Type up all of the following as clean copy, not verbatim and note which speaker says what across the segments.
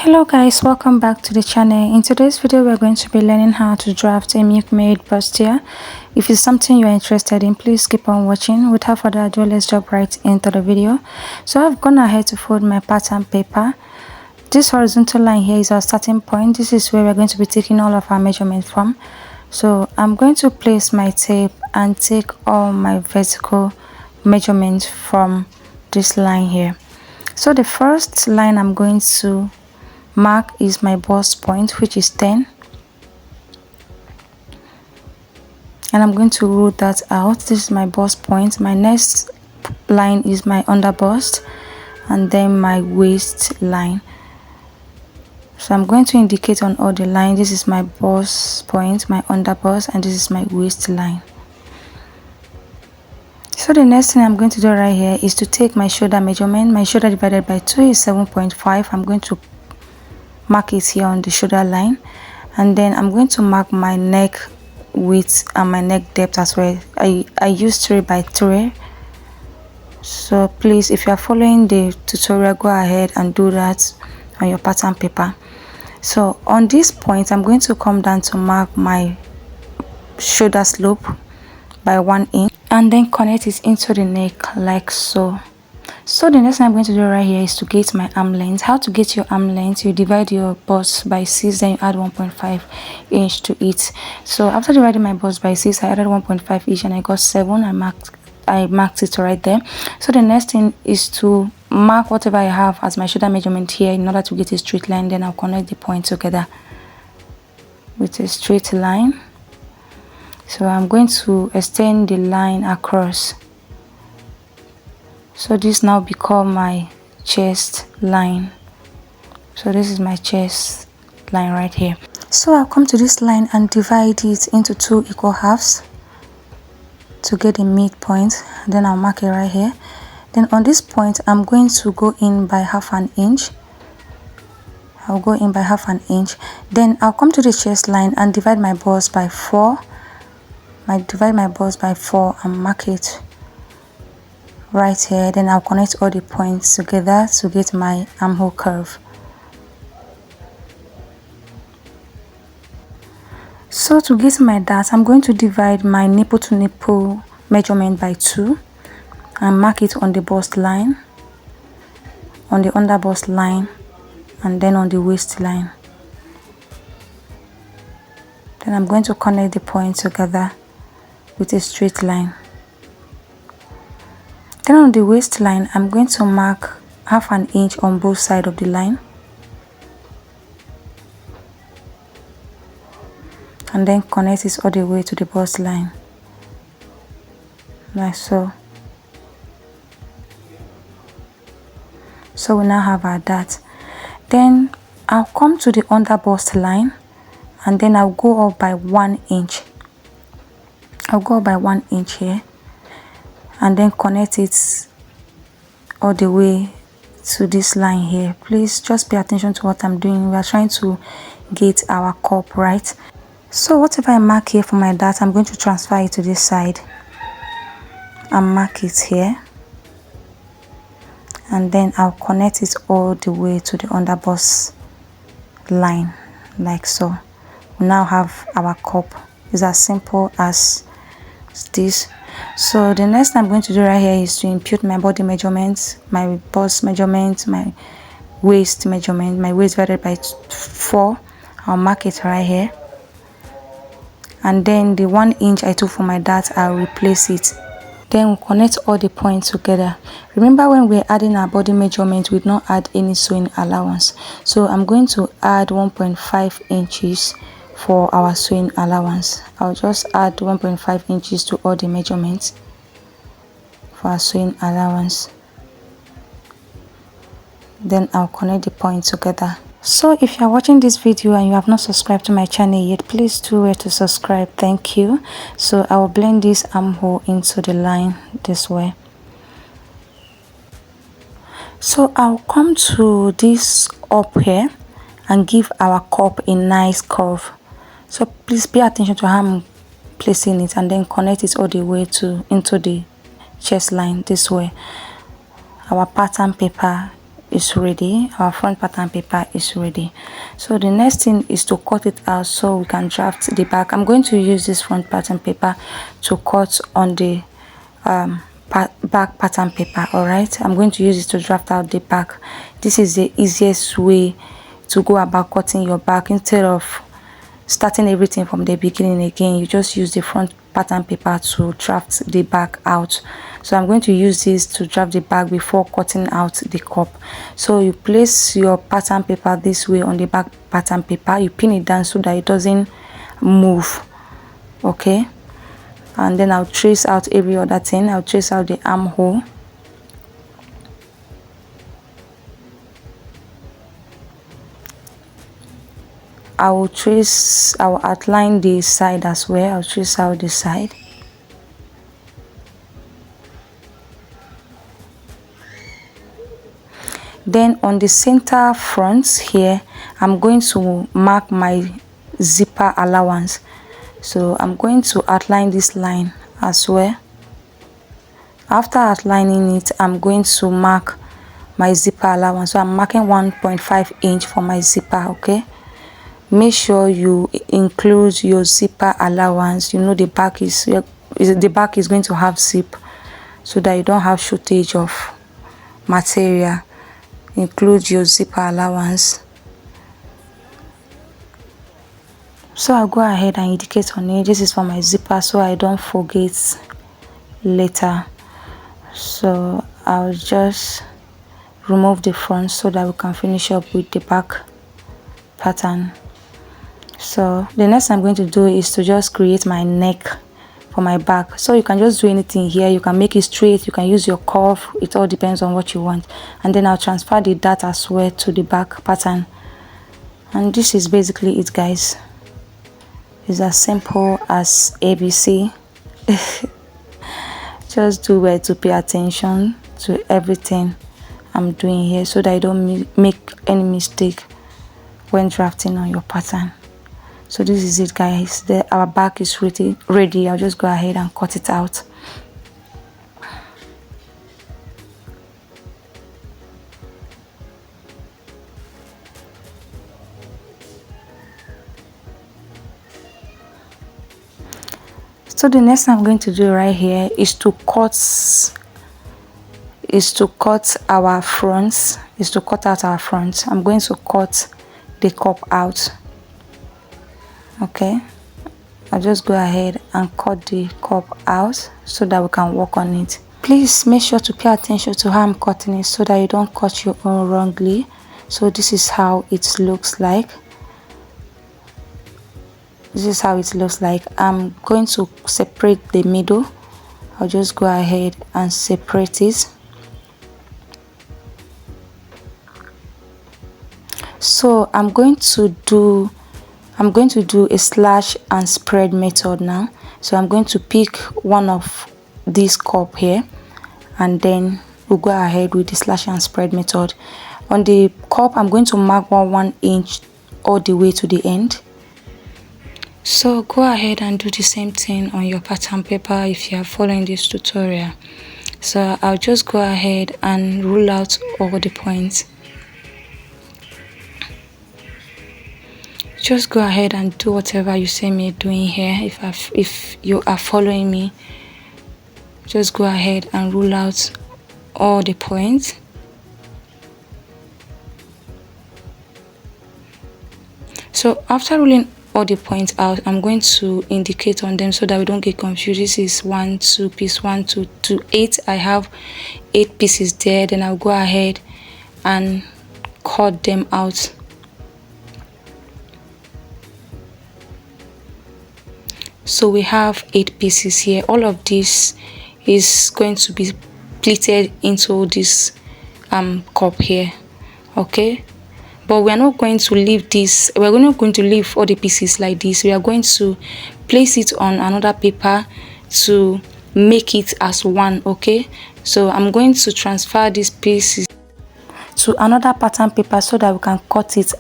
Speaker 1: Hello guys, welcome back to the channel. In today's video we're going to be learning how to draft a milkmaid bustier. If it's something you're interested in, please keep on watching. Without further ado, let's jump right into the video. So I've gone ahead to fold my pattern paper. This horizontal line here is our starting point. This is where we're going to be taking all of our measurements from. So I'm going to place my tape and take all my vertical measurements from this line here. So the first line I'm going to mark is my bust point, which is 10, and I'm going to rule that out. This is my bust point. My next line is my under bust, and then my waist line. So I'm going to indicate on all the lines. This is my bust point, my under bust, and this is my waist line. So the next thing I'm going to do right here is to take my shoulder measurement. My shoulder divided by 2 is 7.5. I'm going to mark it here on the shoulder line, and then I'm going to mark my neck width and my neck depth as well. I use 3 by 3. So please, if you are following the tutorial, go ahead and do that on your pattern paper. So on this point, I'm going to come down to mark my shoulder slope by 1 inch and then connect it into the neck like so. So the next thing I'm going to do right here is to get my arm length. How to get your arm length? You divide your bust by 6, then you add 1.5 inch to it. So after dividing my bust by 6, I added 1.5 inch and I got 7. I marked it right there. So the next thing is to mark whatever I have as my shoulder measurement here in order to get a straight line. Then I'll connect the point together with a straight line. So I'm going to extend the line across. So this now become my chest line. So this is my chest line right here. So I'll come to this line and divide it into 2 equal halves to get the midpoint. Then I'll mark it right here. Then on this point, I'm going to go in by half an inch. I'll go in by half an inch. Then I'll come to the chest line and divide my bust by 4. Divide my bust by 4 and mark it right here. Then I'll connect all the points together to get my armhole curve. So to get my dart, I'm going to divide my nipple to nipple measurement by 2 and mark it on the bust line, on the under bust line, and then on the waist line. Then I'm going to connect the points together with a straight line. Then on the waistline, I'm going to mark half an inch on both sides of the line, and then connect it all the way to the bust line, like so. So we now have our dart. Then I'll come to the under bust line, and then I'll go up by 1 inch. I'll go up by 1 inch here, and then connect it all the way to this line here. Please just pay attention to what I'm doing. We are trying to get our cup right. So whatever I mark here for my dart, I'm going to transfer it to this side and mark it here, and then I'll connect it all the way to the under bust line like so. We now have our cup. It's as simple as this. So the next thing I'm going to do right here is to impute my body measurements, my bust measurement, my waist measurement, my waist divided by 4. I'll mark it right here, and then the 1 inch I took for my dart, I'll replace it. Then we'll connect all the points together. Remember, when we're adding our body measurement, we did not add any sewing allowance. So I'm going to add 1.5 inches for our sewing allowance. I'll just add 1.5 inches to all the measurements for our sewing allowance. Then I'll connect the points together. So if you are watching this video and you have not subscribed to my channel yet, please do where to subscribe. Thank you. So I will blend this armhole into the line this way. So I'll come to this up here and give our cup a nice curve. So please pay attention to how I'm placing it, and then connect it all the way into the chest line this way. Our pattern paper is ready, our front pattern paper is ready. So the next thing is to cut it out so we can draft the back. I'm going to use this front pattern paper to cut on the back pattern paper. All right, I'm going to use it to draft out the back. This is the easiest way to go about cutting your back. Instead of starting everything from the beginning again, you just use the front pattern paper to draft the back out. So I'm going to use this to draft the back before cutting out the cup. So you place your pattern paper this way on the back pattern paper, you pin it down so that it doesn't move. Okay, and then I'll trace out every other thing. I'll trace out the armhole. I will outline the side as well. I'll trace out the side. Then on the center front here, I'm going to mark my zipper allowance. So I'm going to outline this line as well. After outlining it, I'm going to mark my zipper allowance. So I'm marking 1.5 inch for my zipper. Okay, make sure you include your zipper allowance. You know the back is going to have zip, so that you don't have shortage of material. Include your zipper allowance. So I'll go ahead and indicate on it. This is for my zipper, so I don't forget later. So I'll just remove the front so that we can finish up with the back pattern. So the next I'm going to do is to just create my neck for my back. So you can just do anything here. You can make it straight, you can use your curve. It all depends on what you want. And then I'll transfer the dart as well to the back pattern. And this is basically it, guys. It's as simple as ABC. Just do well to pay attention to everything I'm doing here so that I don't make any mistake when drafting on your pattern. So this is it, guys. Our back is ready. I'll just go ahead and cut it out. So the next thing I'm going to do right here is to cut our fronts, to cut out our fronts. I'm going to cut the cup out. Okay, I'll just go ahead and cut the cup out so that we can work on it. Please make sure to pay attention to how I'm cutting it so that you don't cut your own wrongly. So this is how it looks like. This is how it looks like. I'm going to separate the middle. I'll just go ahead and separate it. So I'm going to do a slash and spread method now. So I'm going to pick one of this cup here, and then we'll go ahead with the slash and spread method. On the cup, I'm going to mark 1 inch all the way to the end. So go ahead and do the same thing on your pattern paper if you are following this tutorial. So I'll just go ahead and rule out all the points. Just go ahead and do whatever you see me doing here. If you are following me, just go ahead and rule out all the points. So after ruling all the points out, I'm going to indicate on them so that we don't get confused. This is 1 2 piece 1 2 2 8. I have 8 pieces there. Then I'll go ahead and cut them out. So we have 8 pieces here. All of this is going to be pleated into this cup here. Okay, but we are not going to leave this. We're not going to leave all the pieces like this. We are going to place it on another paper to make it as one. Okay, so I'm going to transfer these pieces to another pattern paper so that we can cut it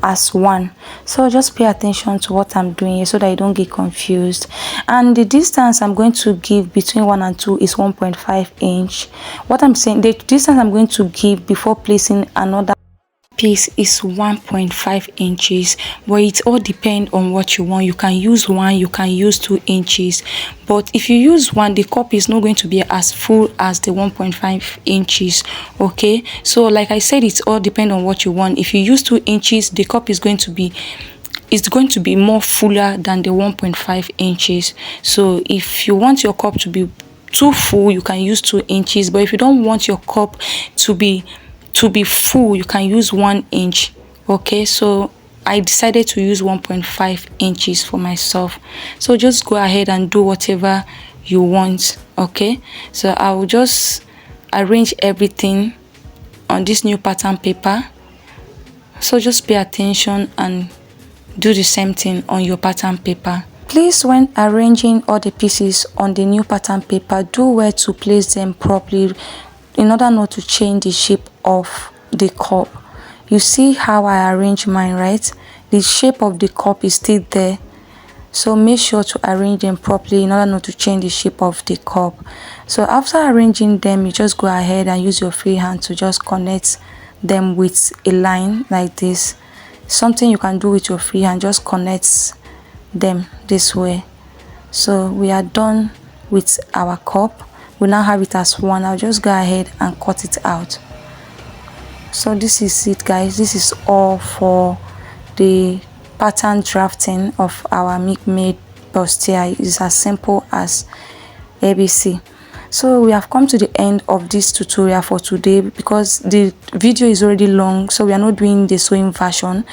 Speaker 1: as one. So just pay attention to what I'm doing here so that you don't get confused. And the distance I'm going to give between 1 and 2 is 1.5 inch. What I'm saying, the distance I'm going to give before placing another piece is 1.5 inches, but it all depends on what you want. You can use 1, you can use 2 inches, but if you use 1, the cup is not going to be as full as the 1.5 inches. Okay, so like I said, it all depends on what you want. If you use 2 inches, the cup is going to be more fuller than the 1.5 inches. So if you want your cup to be too full, you can use 2 inches, but if you don't want your cup to be full, you can use 1 inch. Okay, so I decided to use 1.5 inches for myself. So just go ahead and do whatever you want. Okay, so I will just arrange everything on this new pattern paper. So just pay attention and do the same thing on your pattern paper. Please, when arranging all the pieces on the new pattern paper, do well to place them properly in order not to change the shape of the cup. You see how I arrange mine, right? The shape of the cup is still there, so make sure to arrange them properly in order not to change the shape of the cup. So after arranging them, you just go ahead and use your free hand to just connect them with a line like this. Something you can do with your free hand, just connect them this way. So we are done with our cup. We now have it as one. I'll just go ahead and cut it out. So this is it, guys. This is all for the pattern drafting of our milkmaid bustier. It's as simple as ABC. So we have come to the end of this tutorial for today because the video is already long, so we are not doing the sewing version.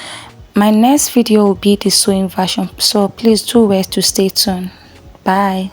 Speaker 1: My next video will be the sewing version, so please do well to stay tuned. Bye.